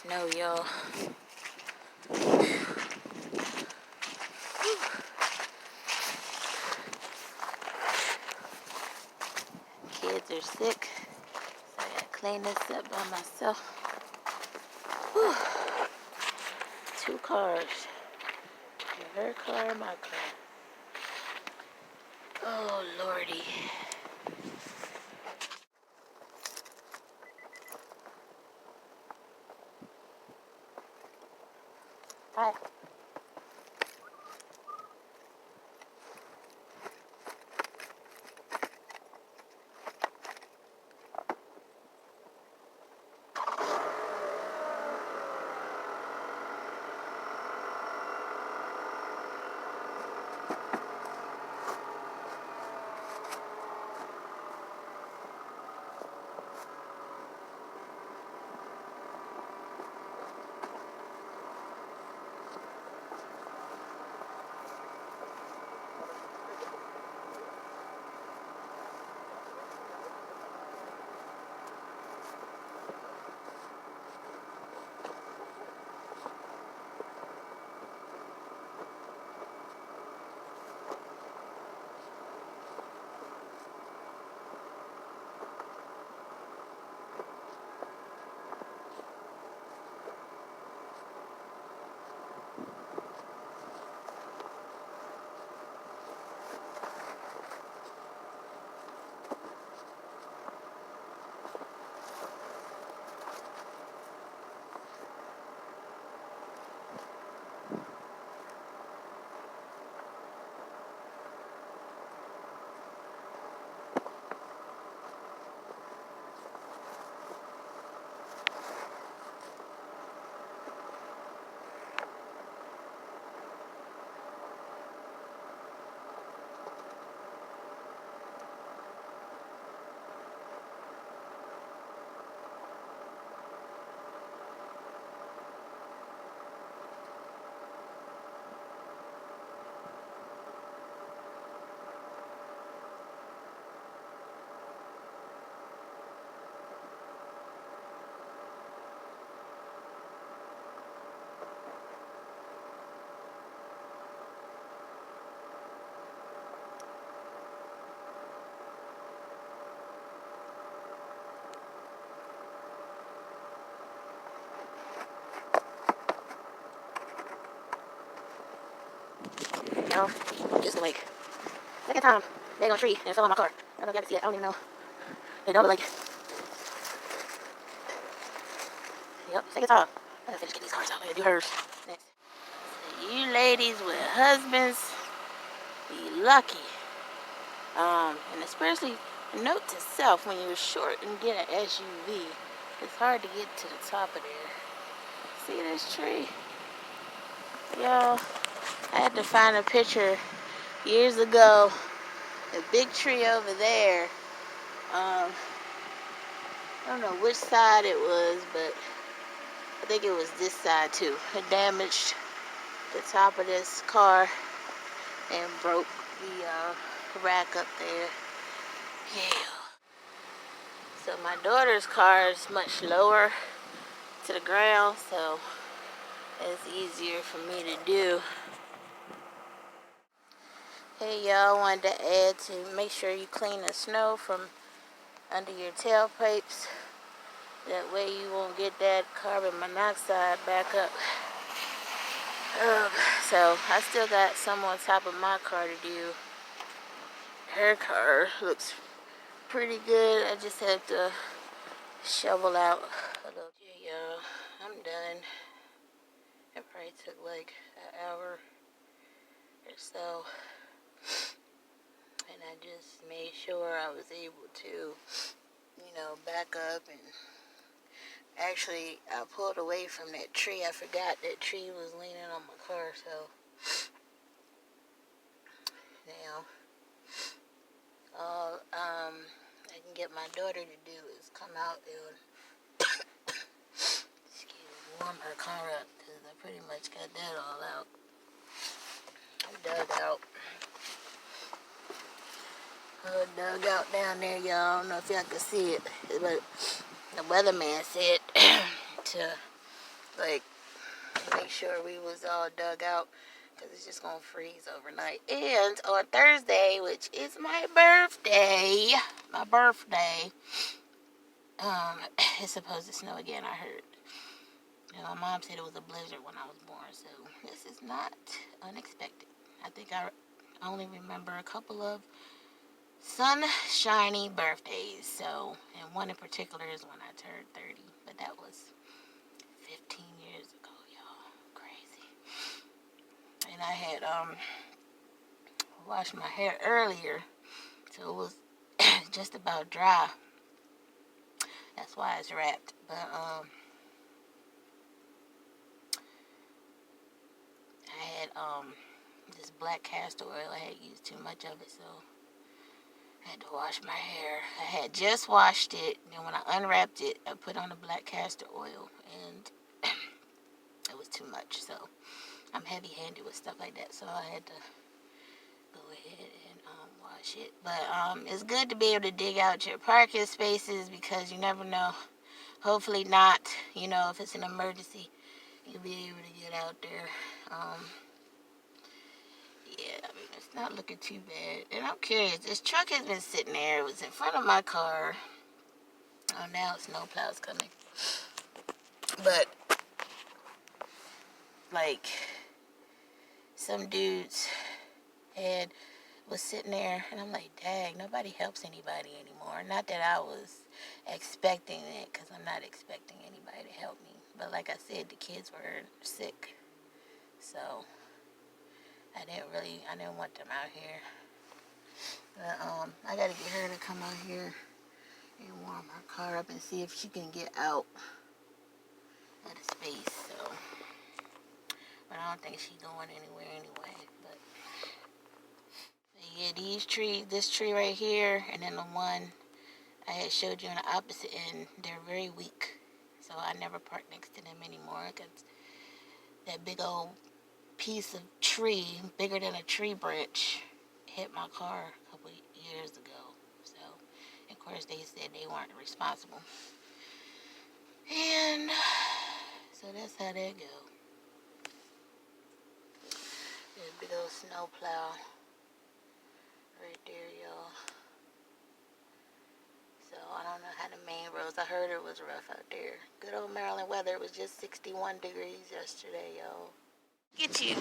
snow, y'all. Kids are sick, so I gotta clean this up by myself. Whew. 2 cars. Her car and my car. Oh, Lordy. Hi. Y'all, just like, second time, they on a tree and it fell on my car. I don't know if y'all can see it. I don't even know. They don't look like it. Yep, second time. I gotta finish getting these cars out. I gotta do hers next. So you ladies with husbands, be lucky. And especially, note to self, when you're short and get an SUV, it's hard to get to the top of there. See this tree? Y'all, I had to find a picture years ago. A big tree over there. I don't know which side it was, but I think it was this side too. It damaged the top of this car and broke the rack up there. Yeah. So my daughter's car is much lower to the ground, so it's easier for me to do. Hey y'all, wanted to add to make sure you clean the snow from under your tailpipes. That way you won't get that carbon monoxide back up. So I still got some on top of my car to do. Her car looks pretty good. I just have to shovel out a little. Yeah, y'all, I'm done. It probably took like an hour or so. And I just made sure I was able to, back up. And actually, I pulled away from that tree. I forgot that tree was leaning on my car, so now all I can get my daughter to do is come out and warm her car up, because I pretty much got that all out. I dug out down there, y'all. I don't know if y'all can see it, but the weatherman said to like, to make sure we was all dug out, because it's just gonna freeze overnight. And on Thursday, which is my birthday, it's supposed to snow again, I heard. And my mom said it was a blizzard when I was born, so this is not unexpected. I think I only remember a couple of sunshiny birthdays, so, and one in particular is when I turned 30, but that was 15 years ago, y'all. Crazy. And I had washed my hair earlier, so it was just about dry. That's why it's wrapped. But I had this black castor oil. I had used too much of it, so I had to wash my hair. I had just washed it, and then when I unwrapped it, I put on the black castor oil, and it was too much. So I'm heavy-handed with stuff like that, so I had to go ahead and wash it. But it's good to be able to dig out your parking spaces, because you never know. Hopefully not, you know, if it's an emergency, you'll be able to get out there. Yeah, I mean, it's not looking too bad. And I'm curious, this truck has been sitting there. It was in front of my car. Oh, now snowplow's coming. But, like, some dudes was sitting there, and I'm like, dang, nobody helps anybody anymore. Not that I was expecting it, because I'm not expecting anybody to help me. But like I said, the kids were sick, so I didn't want them out here. But I gotta get her to come out here and warm her car up and see if she can get out of the space. So, but I don't think she's going anywhere anyway. But yeah, this tree right here, and then the one I had showed you on the opposite end, they're very weak. So I never park next to them anymore, because that big old piece of tree, bigger than a tree branch, hit my car a couple years ago. So, of course, they said they weren't responsible. And so that's how that go. There's a big old snow plow right there, y'all. So I don't know how the main roads. I heard it was rough out there. Good old Maryland weather. It was just 61 degrees yesterday, y'all. Get you.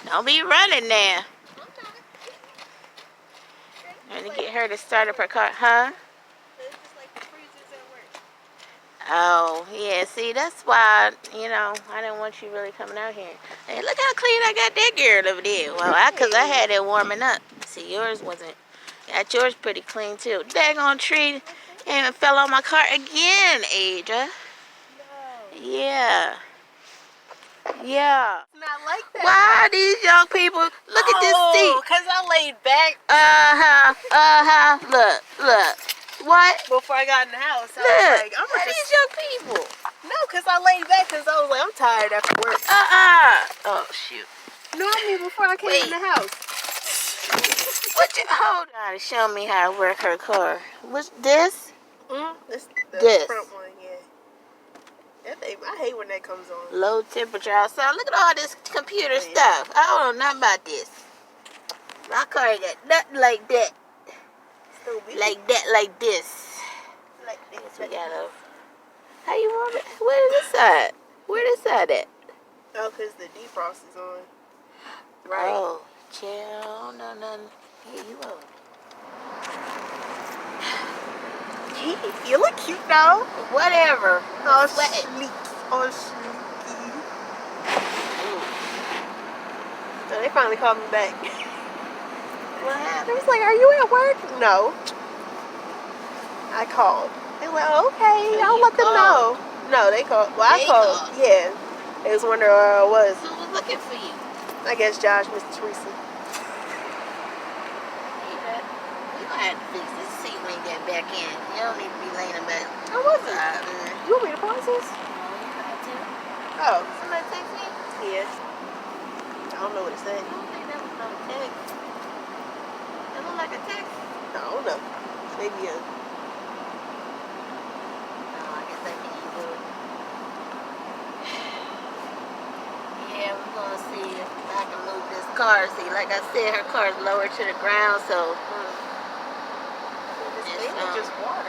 Don't be running there. I'm trying to get her to start up her car. Huh? It's just like the freezers at work. Oh, yeah. See, that's why, you know, I didn't want you really coming out here. Hey, look how clean I got that girl over there. Well, because I had it warming up. See, yours wasn't. Got yours pretty clean, too. Daggone tree and fell on my car again, Adra. No. Yeah. Yeah. It's not like that. Why are these young people? Look at this seat. Because I laid back. Look. What? Before I got in the house. I Look. was like, I'm Why just... these young people? No, because I laid back because I was like, I'm tired after work. Oh, shoot. No, I mean before I came in the house. Hold on and show me how to work her car. What's this? This. Front one, yeah. I hate when that comes on. Low temperature outside. Look at all this computer stuff. I don't know nothing about this. My car ain't got nothing like that. Like that, like this. Like this. We got a... How you want it? Where is this side? Where this side at? Oh, because the defrost is on. Right. Oh, chill. No, nothing. Here you go. You look cute though. Whatever. Oh, sleek. Oh, sleeky. So they finally called me back. What happened? They was like, are you at work? No. I called. They were like, okay, So I'll let them know. No, they called. Well, I called. Yeah. They was wondering where I was. Who was looking for you? I guess Josh, Mr. Teresa. We gonna have to fix this seat when you get back in. You don't need to be laying about. I wasn't. You want me to pause this? Oh. Somebody text me? Yeah. I don't know what it said. I don't think that was no text. It looked like a text. I don't know. Maybe No, I guess I can't do it. car. See, like I said, her car is lower to the ground, so This it's thing is just water.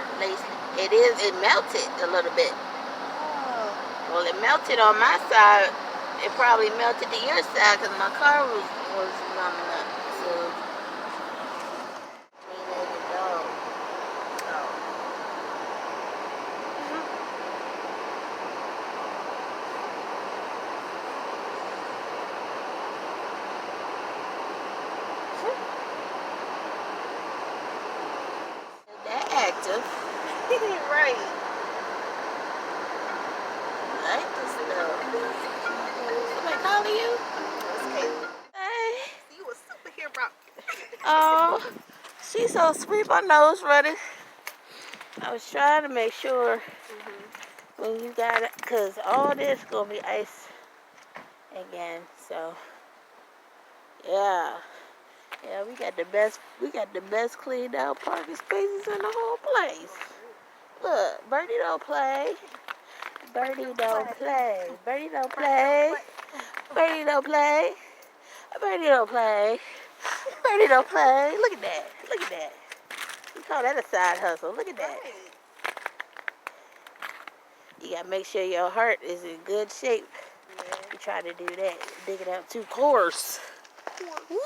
it is. It melted a little bit. Oh. Well, it melted on my side. It probably melted to your side because my car was numbing up. So, three-legged dog. Oh. They're active. Right. Like this stuff. Somebody calling you? That's Caitlin. Hey. You a superhero. Oh, she's so sweet. My nose running. I was trying to make sure when you got it, because all this going to be ice again. So, yeah. Yeah, we got the best cleaned out parking spaces in the whole place. Look, Birdie don't play. Birdie don't play. Birdie don't play. Birdie don't play. Birdie don't play. Birdie don't play. Look at that. Look at that. We call that a side hustle. Look at that. You gotta make sure your heart is in good shape. You try to do that. Dig it out too coarse. Woo!